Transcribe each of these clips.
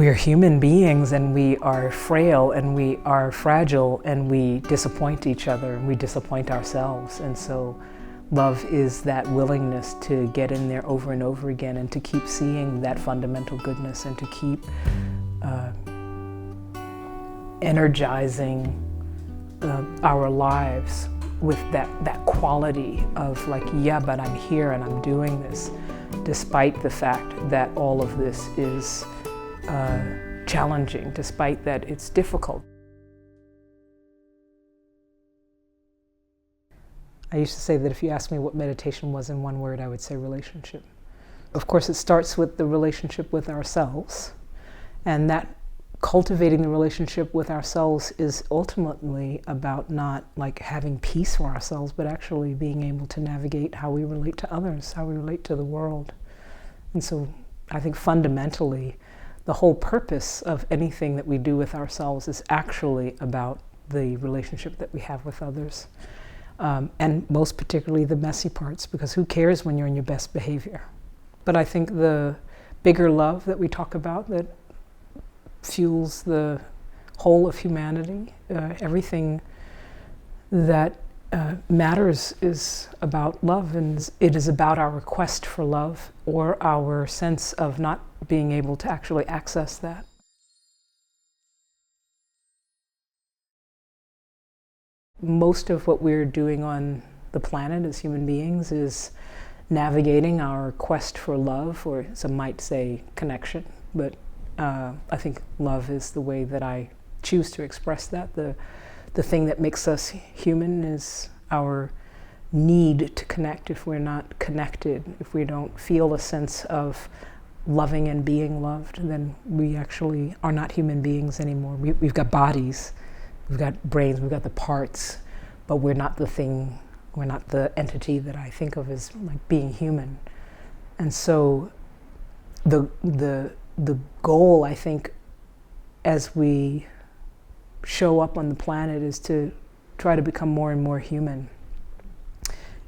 we're human beings, and we are frail, and we are fragile, and we disappoint each other, and we disappoint ourselves. And so love is that willingness to get in there over and over again, and to keep seeing that fundamental goodness, and to keep energizing our lives with that quality of like, yeah, but I'm here and I'm doing this, despite the fact that all of this is challenging, despite that it's difficult. I used to say that if you asked me what meditation was in one word, I would say relationship. Of course, it starts with the relationship with ourselves, and that cultivating the relationship with ourselves is ultimately about not like having peace for ourselves, but actually being able to navigate how we relate to others, how we relate to the world. And so I think fundamentally, the whole purpose of anything that we do with ourselves is actually about the relationship that we have with others. And most particularly the messy parts, because who cares when you're in your best behavior? But I think the bigger love that we talk about that fuels the whole of humanity, everything that matters is about love, and it is about our request for love, or our sense of not being able to actually access that. Most of what we're doing on the planet as human beings is navigating our quest for love, or some might say connection, but I think love is the way that I choose to express that. The thing that makes us human is our need to connect. If we're not connected, if we don't feel a sense of loving and being loved, then we actually are not human beings anymore. We've got bodies, we've got brains, we've got the parts, but we're not the thing, we're not the entity that I think of as like being human. And so the goal, I think, as we show up on the planet is to try to become more and more human.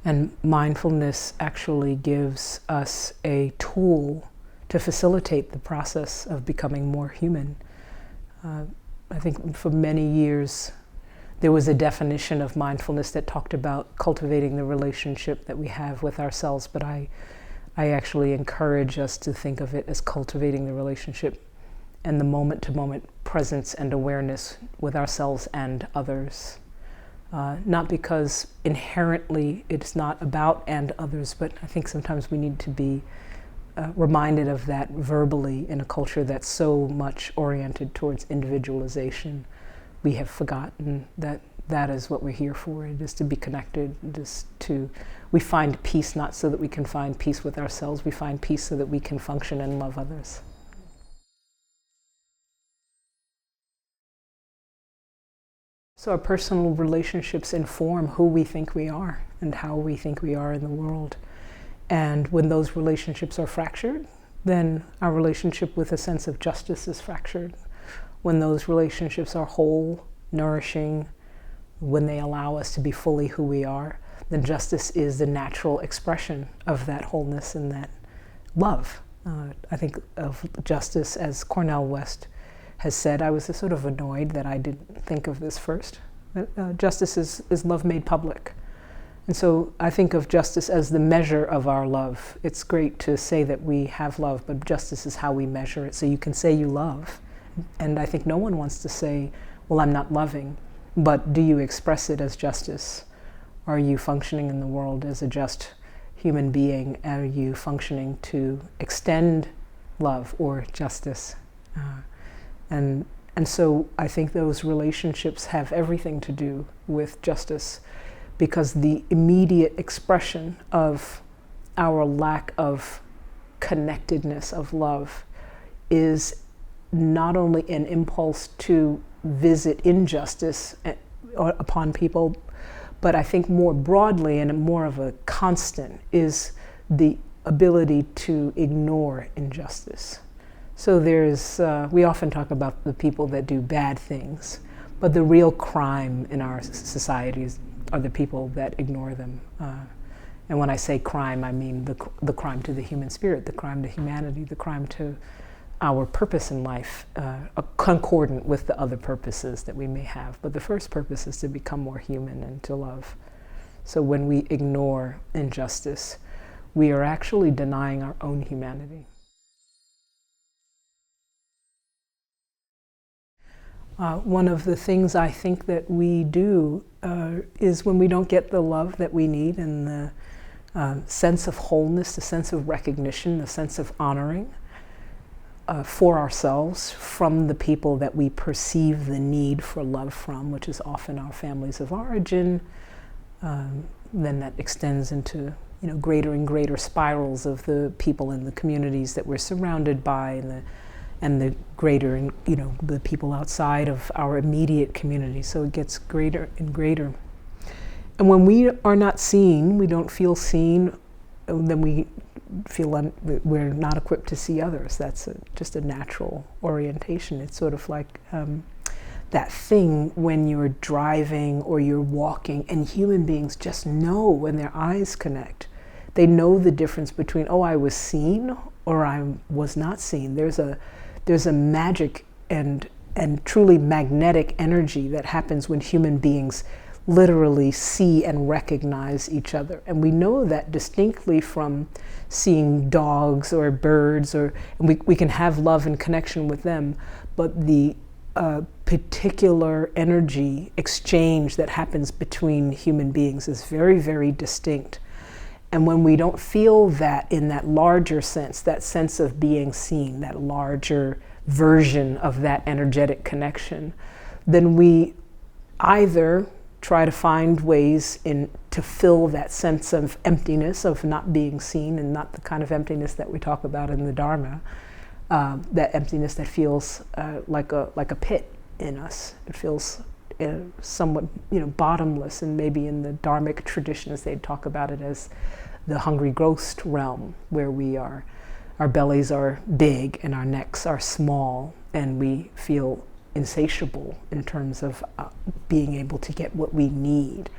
And mindfulness actually gives us a tool to facilitate the process of becoming more human. I think for many years there was a definition of mindfulness that talked about cultivating the relationship that we have with ourselves, but I actually encourage us to think of it as cultivating the relationship and the moment-to-moment presence and awareness with ourselves and others. Not because inherently it's not about and others, but I think sometimes we need to be reminded of that verbally in a culture that's so much oriented towards individualization. We have forgotten that that is what we're here for. It is to be connected, we find peace not so that we can find peace with ourselves, we find peace so that we can function and love others. So our personal relationships inform who we think we are and how we think we are in the world. And when those relationships are fractured, then our relationship with a sense of justice is fractured. When those relationships are whole, nourishing, when they allow us to be fully who we are, then justice is the natural expression of that wholeness and that love. I think of justice as Cornel West has said. I was sort of annoyed that I didn't think of this first. Justice is love made public. And so I think of justice as the measure of our love. It's great to say that we have love, but justice is how we measure it. So you can say you love, and I think no one wants to say, well, I'm not loving, but do you express it as justice? Are you functioning in the world as a just human being? Are you functioning to extend love or justice? And so I think those relationships have everything to do with justice, because the immediate expression of our lack of connectedness of love is not only an impulse to visit injustice upon people, but I think more broadly and more of a constant is the ability to ignore injustice. So we often talk about the people that do bad things, but the real crime in our societies are the people that ignore them. And when I say crime, I mean the crime to the human spirit, the crime to humanity, the crime to our purpose in life concordant with the other purposes that we may have. But the first purpose is to become more human and to love. So when we ignore injustice, we are actually denying our own humanity. One of the things I think that we do is when we don't get the love that we need and the sense of wholeness, the sense of recognition, the sense of honoring for ourselves from the people that we perceive the need for love from, which is often our families of origin. Then that extends into greater and greater spirals of the people in the communities that we're surrounded by, and the greater and the people outside of our immediate community. So it gets greater and greater. And when we are not seen, we don't feel seen, then we feel we're not equipped to see others. That's just a natural orientation. It's sort of like that thing when you're driving or you're walking and human beings just know when their eyes connect. They know the difference between, oh, I was seen or I was not seen. There's a magic and truly magnetic energy that happens when human beings literally see and recognize each other. And we know that distinctly from seeing dogs or birds, and we can have love and connection with them, but the particular energy exchange that happens between human beings is very, very distinct. And when we don't feel that in that larger sense, that sense of being seen, that larger version of that energetic connection, then we either try to find ways to fill that sense of emptiness, of not being seen, and not the kind of emptiness that we talk about in the Dharma, that emptiness that feels like a pit in us. It feels somewhat bottomless, and maybe in the Dharmic traditions they'd talk about it as the hungry ghost realm, where our bellies are big and our necks are small, and we feel insatiable in terms of being able to get what we need.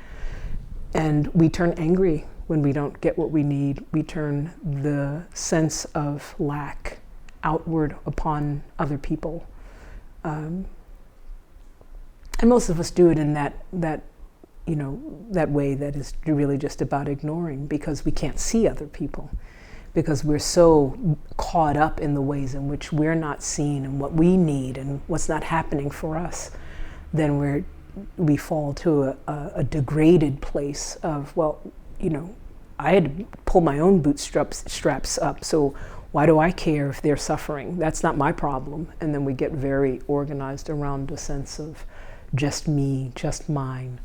And we turn angry when we don't get what we need. We turn the sense of lack outward upon other people. And most of us do it in that way that is really just about ignoring, because we can't see other people, because we're so caught up in the ways in which we're not seen and what we need and what's not happening for us. Then we fall to a degraded place of, I had to pull my own bootstraps up, so why do I care if they're suffering? That's not my problem. And then we get very organized around a sense of just me, just mine.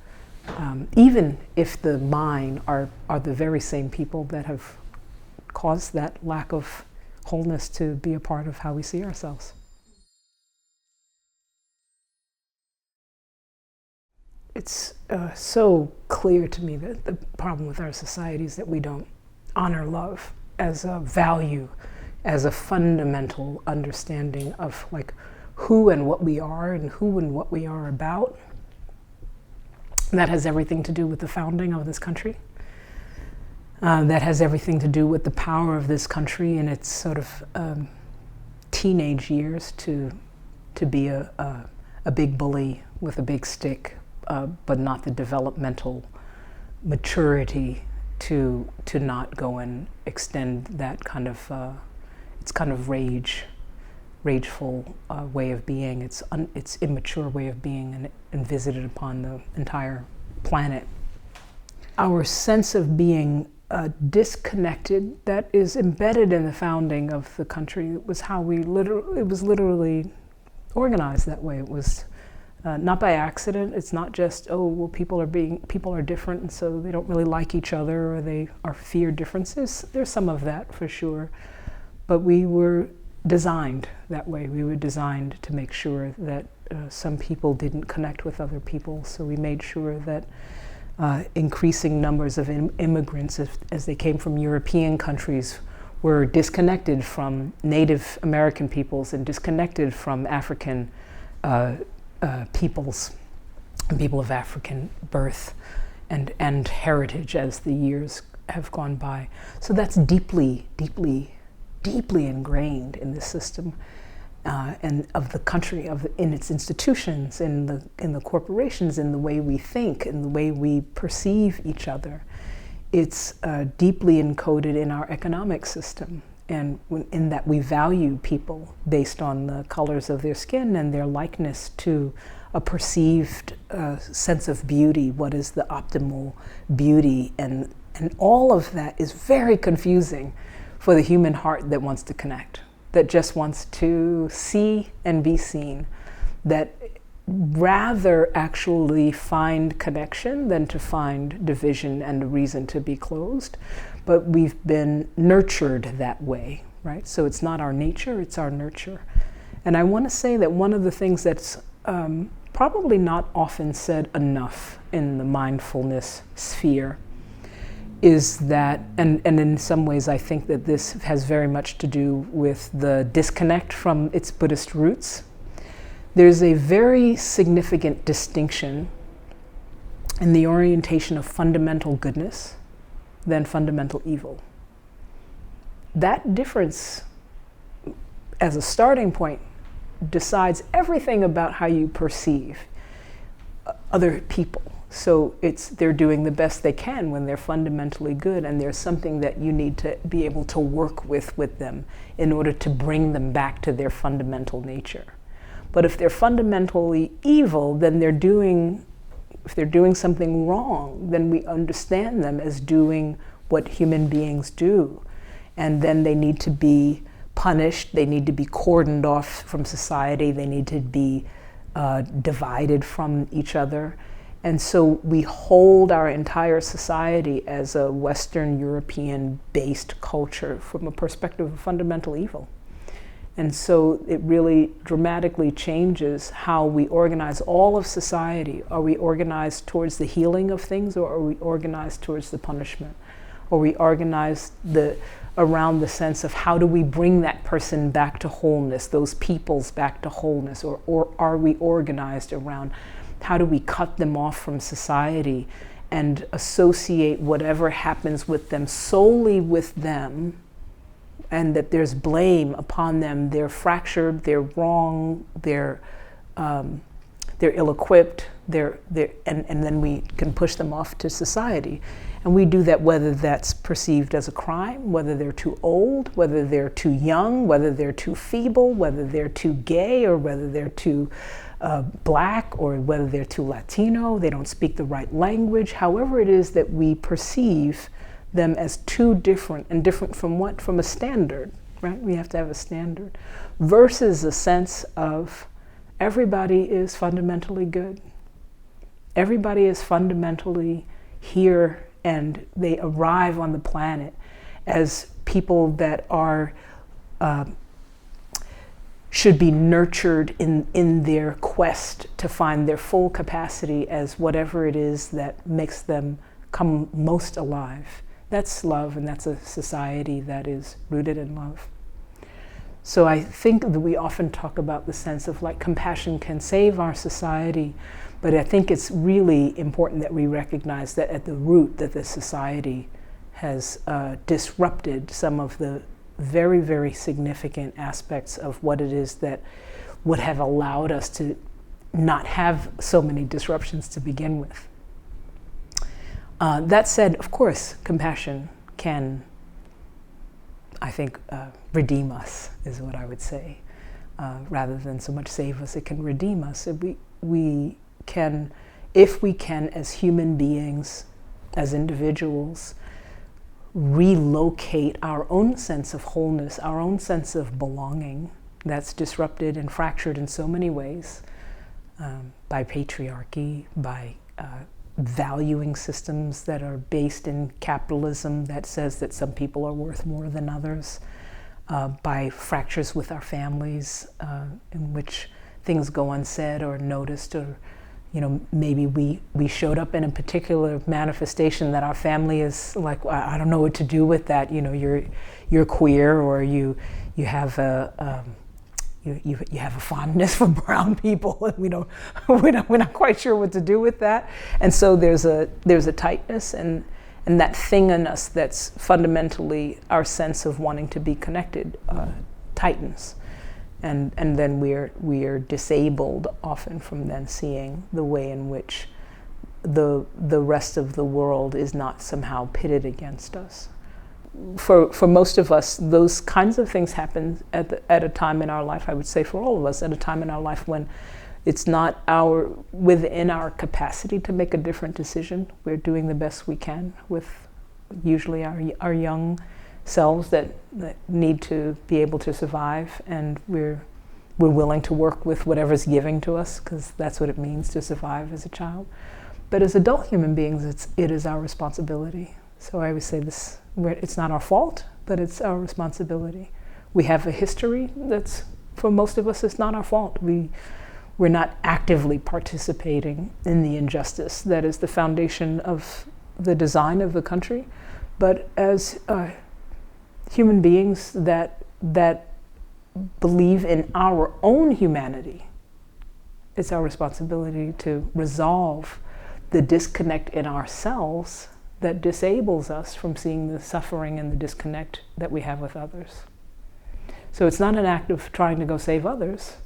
Even if the mine are the very same people that have caused that lack of wholeness to be a part of how we see ourselves. It's so clear to me that the problem with our society is that we don't honor love as a value, as a fundamental understanding of who and what we are and who and what we are about. That has everything to do with the founding of this country. That has everything to do with the power of this country in its sort of teenage years to be a big bully with a big stick, but not the developmental maturity to not go and extend that kind of its kind of rageful way of being, its immature way of being, and visited upon the entire planet. Our sense of being disconnected, that is embedded in the founding of the country. It was how it was literally organized that way. It was not by accident. It's not just, people are different, and so they don't really like each other, or they are fear differences. There's some of that for sure, but we were designed that way. We were designed to make sure that some people didn't connect with other people, so we made sure that increasing numbers of immigrants, as they came from European countries, were disconnected from Native American peoples and disconnected from African peoples, and people of African birth and heritage as the years have gone by. So that's deeply, deeply, deeply ingrained in the system. and of the country, in its institutions, in the corporations, in the way we think, in the way we perceive each other. It's deeply encoded in our economic system, and in that we value people based on the colors of their skin and their likeness to a perceived sense of beauty. What is the optimal beauty? And all of that is very confusing for the human heart that wants to connect, that just wants to see and be seen, that rather actually find connection than to find division and a reason to be closed. But we've been nurtured that way, right? So it's not our nature, it's our nurture. And I want to say that one of the things that's probably not often said enough in the mindfulness sphere is that, and in some ways I think that this has very much to do with the disconnect from its Buddhist roots. There's a very significant distinction in the orientation of fundamental goodness than fundamental evil. That difference, as a starting point, decides everything about how you perceive other people. So they're doing the best they can when they're fundamentally good, and there's something that you need to be able to work with them in order to bring them back to their fundamental nature. But if they're fundamentally evil, then if they're doing something wrong, then we understand them as doing what human beings do. And then they need to be punished, they need to be cordoned off from society, they need to be divided from each other. And so we hold our entire society as a Western European-based culture from a perspective of fundamental evil. And so it really dramatically changes how we organize all of society. Are we organized towards the healing of things, or are we organized towards the punishment? Or are we organized around the sense of how do we bring that person back to wholeness, those peoples back to wholeness? Or are we organized around how do we cut them off from society and associate whatever happens with them solely with them, and that there's blame upon them? They're fractured, they're wrong, they're ill-equipped, and then we can push them off to society. And we do that whether that's perceived as a crime, whether they're too old, whether they're too young, whether they're too feeble, whether they're too gay, or whether they're too black, or whether they're too Latino, they don't speak the right language. However it is that we perceive them as too different, and different from what? From a standard, right? We have to have a standard, versus a sense of everybody is fundamentally good. Everybody is fundamentally here, and they arrive on the planet as people that are should be nurtured in their quest to find their full capacity as whatever it is that makes them come most alive. That's love, and that's a society that is rooted in love. So I think that we often talk about the sense of like compassion can save our society, but I think it's really important that we recognize that at the root that the society has disrupted some of the very, very significant aspects of what it is that would have allowed us to not have so many disruptions to begin with. That said, of course, compassion can, I think, redeem us, is what I would say. Rather than so much save us, it can redeem us. We can, if we can, as human beings, as individuals, relocate our own sense of wholeness, our own sense of belonging that's disrupted and fractured in so many ways by patriarchy, by valuing systems that are based in capitalism that says that some people are worth more than others, by fractures with our families in which things go unsaid or noticed, or maybe we showed up in a particular manifestation that our family is like, I don't know what to do with that. You're queer, or you have a you have a fondness for brown people, and we're not quite sure what to do with that. And so there's a tightness and that thing in us that's fundamentally our sense of wanting to be connected tightens. and then we are disabled often from then seeing the way in which the rest of the world is not somehow pitted against us. For most of us, those kinds of things happen at a time in our life, I would say for all of us, at a time in our life when it's not within our capacity to make a different decision. We're doing the best we can with usually our young selves that need to be able to survive, and we're willing to work with whatever's giving to us, because that's what it means to survive as a child. But as adult human beings, it is our responsibility. So I always say this, it's not our fault, but it's our responsibility. We have a history that's, for most of us, it's not our fault. We're not actively participating in the injustice that is the foundation of the design of the country. But as human beings that believe in our own humanity, it's our responsibility to resolve the disconnect in ourselves that disables us from seeing the suffering and the disconnect that we have with others. So it's not an act of trying to go save others.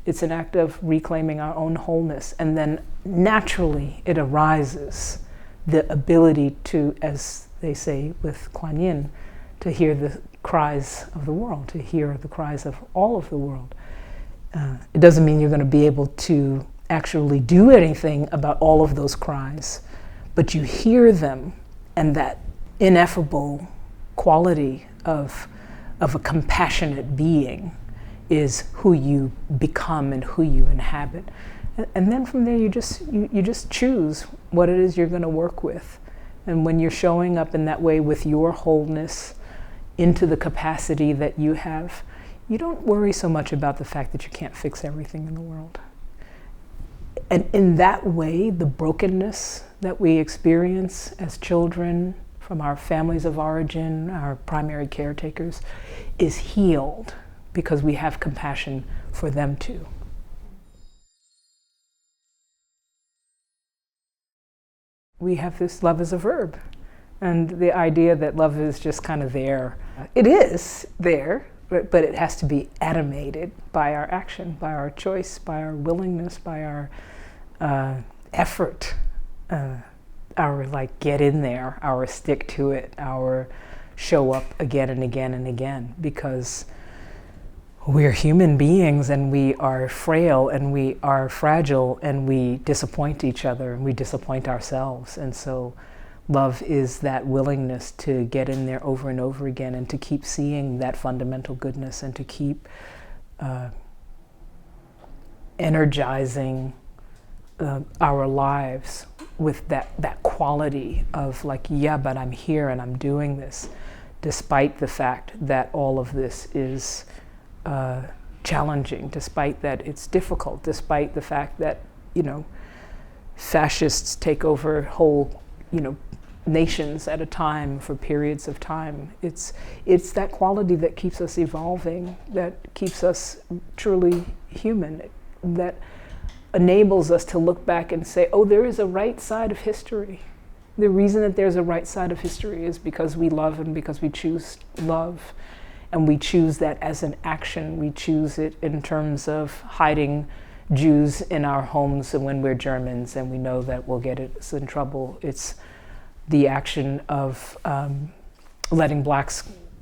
It's an act of reclaiming our own wholeness. And then naturally it arises the ability to, as they say with Kuan Yin, to hear the cries of the world, to hear the cries of all of the world. It doesn't mean you're going to be able to actually do anything about all of those cries, but you hear them, and that ineffable quality of a compassionate being is who you become and who you inhabit. And then from there you just choose what it is you're going to work with. And when you're showing up in that way with your wholeness into the capacity that you have, you don't worry so much about the fact that you can't fix everything in the world. And in that way, the brokenness that we experience as children from our families of origin, our primary caretakers, is healed because we have compassion for them too. We have this love as a verb, and the idea that love is just kind of there. It is there, but it has to be animated by our action, by our choice, by our willingness, by our effort, our get in there, our stick to it, our show up again and again and again, because we're human beings and we are frail and we are fragile and we disappoint each other and we disappoint ourselves. And so love is that willingness to get in there over and over again and to keep seeing that fundamental goodness and to keep energizing our lives with that quality of yeah, but I'm here and I'm doing this, despite the fact that all of this is challenging, despite that it's difficult, despite the fact that, fascists take over whole, nations at a time for periods of time. It's that quality that keeps us evolving, that keeps us truly human, that enables us to look back and say, oh, there is a right side of history. The reason that there's a right side of history is because we love and because we choose love. And we choose that as an action. We choose it in terms of hiding Jews in our homes and when we're Germans and we know that we'll get us in trouble. It's the action of letting black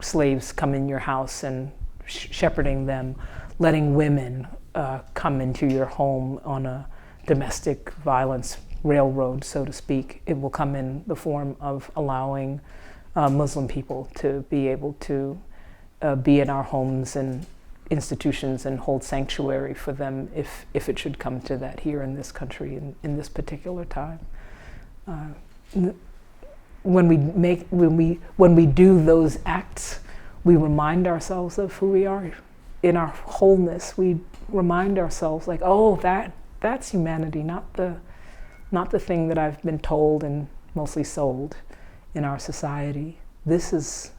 slaves come in your house and shepherding them, letting women come into your home on a domestic violence railroad, so to speak. It will come in the form of allowing Muslim people to be able to be in our homes and institutions and hold sanctuary for them if it should come to that here in this country in this particular time. When we do those acts, we remind ourselves of who we are. In our wholeness, we remind ourselves oh, that's humanity, not the thing that I've been told and mostly sold in our society. This is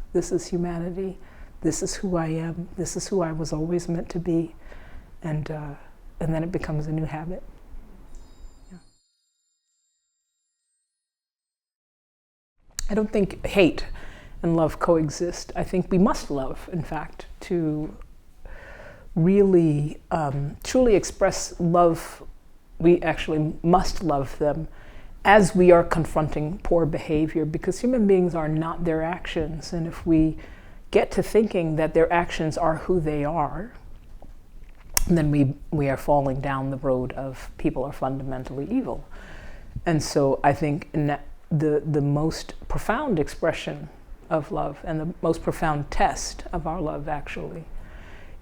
humanity. This is who I am. This is who I was always meant to be. And then it becomes a new habit. Yeah. I don't think hate and love coexist. I think we must love, in fact, to really truly express love, we actually must love them as we are confronting poor behavior, because human beings are not their actions. And if we get to thinking that their actions are who they are, then we are falling down the road of people are fundamentally evil. And so I think the most profound expression of love, and the most profound test of our love actually,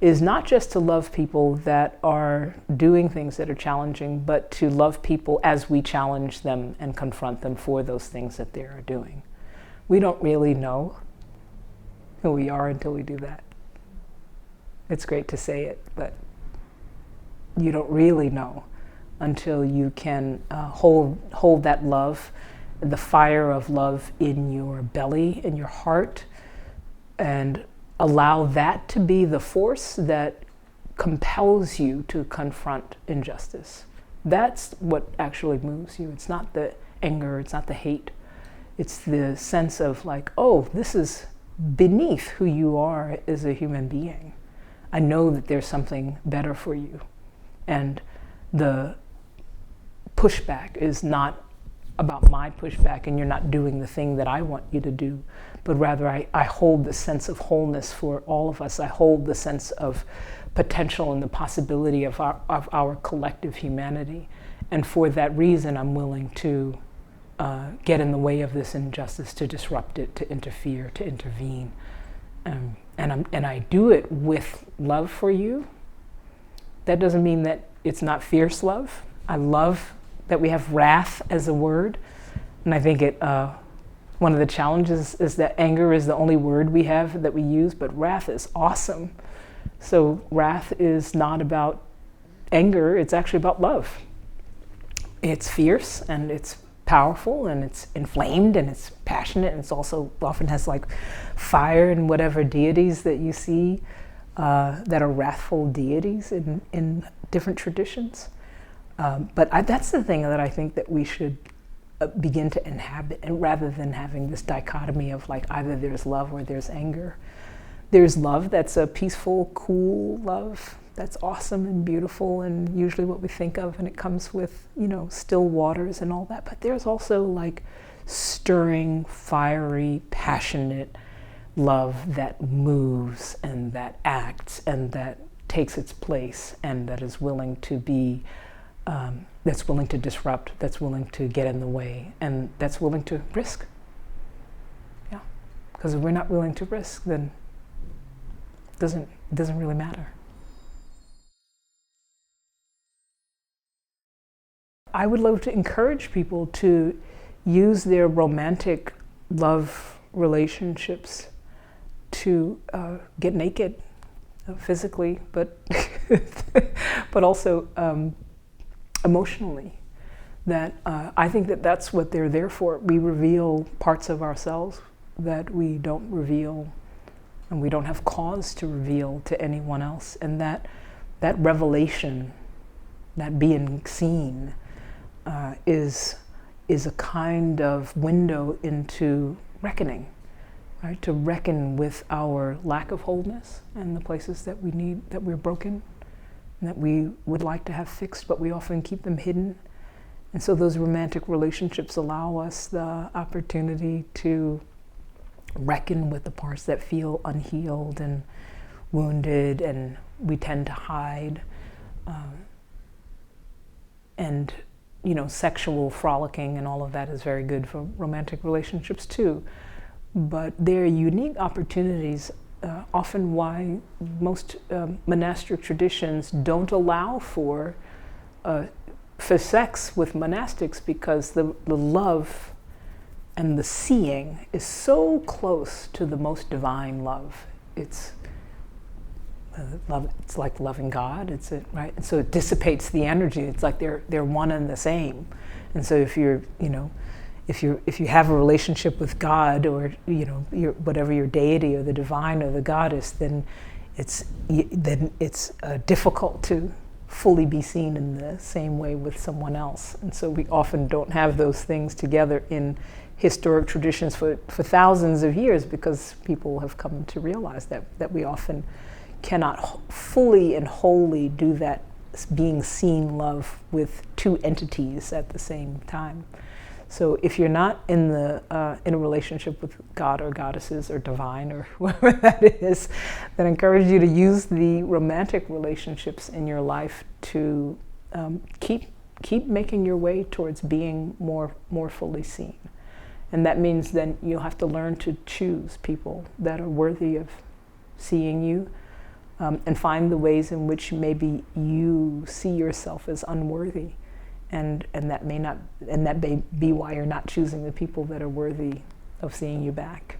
is not just to love people that are doing things that are challenging, but to love people as we challenge them and confront them for those things that they are doing. We don't really know who we are until we do that. It's great to say it, but you don't really know until you can hold that love, the fire of love in your belly, in your heart, and allow that to be the force that compels you to confront injustice. That's what actually moves you. It's not the anger, it's not the hate. It's the sense of like, oh, this is beneath who you are as a human being. I know that there's something better for you. And the pushback is not about my pushback and you're not doing the thing that I want you to do, but rather I hold the sense of wholeness for all of us. I hold the sense of potential and the possibility of our collective humanity. And for that reason, I'm willing to get in the way of this injustice, to disrupt it, to interfere, to intervene. And I do it with love for you. That doesn't mean that it's not fierce love. I love that we have wrath as a word. And I think one of the challenges is that anger is the only word we have that we use, but wrath is awesome. So wrath is not about anger, it's actually about love. It's fierce and it's powerful and it's inflamed and it's passionate, and it's also often has like fire and whatever deities that you see that are wrathful deities in different traditions. But that's the thing that I think that we should begin to inhabit, and rather than having this dichotomy of like either there's love or there's anger. There's love that's a peaceful, cool love that's awesome and beautiful and usually what we think of, and it comes with, still waters and all that. But there's also like stirring, fiery, passionate love that moves and that acts and that takes its place and that is willing to be that's willing to disrupt, that's willing to get in the way, and that's willing to risk. Yeah, because if we're not willing to risk, then it doesn't really matter. I would love to encourage people to use their romantic love relationships to get naked physically, but but also emotionally. That I think that's what they're there for. We reveal parts of ourselves that we don't reveal and we don't have cause to reveal to anyone else. And that revelation, that being seen, is a kind of window into reckoning, right? To reckon with our lack of wholeness and the places that we're broken, and that we would like to have fixed, but we often keep them hidden. And so those romantic relationships allow us the opportunity to reckon with the parts that feel unhealed and wounded, and we tend to hide. And sexual frolicking and all of that is very good for romantic relationships too. But they're unique opportunities, often why most monastic traditions don't allow for sex with monastics, because the love and the seeing is so close to the most divine love. It's love. It's like loving God. Right. And so it dissipates the energy. It's like they're one and the same. And so if you're, if you have a relationship with God, or whatever your deity or the divine or the goddess, then it's difficult to fully be seen in the same way with someone else. And so we often don't have those things together in historic traditions for thousands of years, because people have come to realize that we often cannot fully and wholly do that being seen love with two entities at the same time. So if you're not in a relationship with God or goddesses or divine or whoever that is, then I encourage you to use the romantic relationships in your life to keep making your way towards being more fully seen. And that means then you'll have to learn to choose people that are worthy of seeing you, and find the ways in which maybe you see yourself as unworthy. And that may be why you're not choosing the people that are worthy of seeing you back.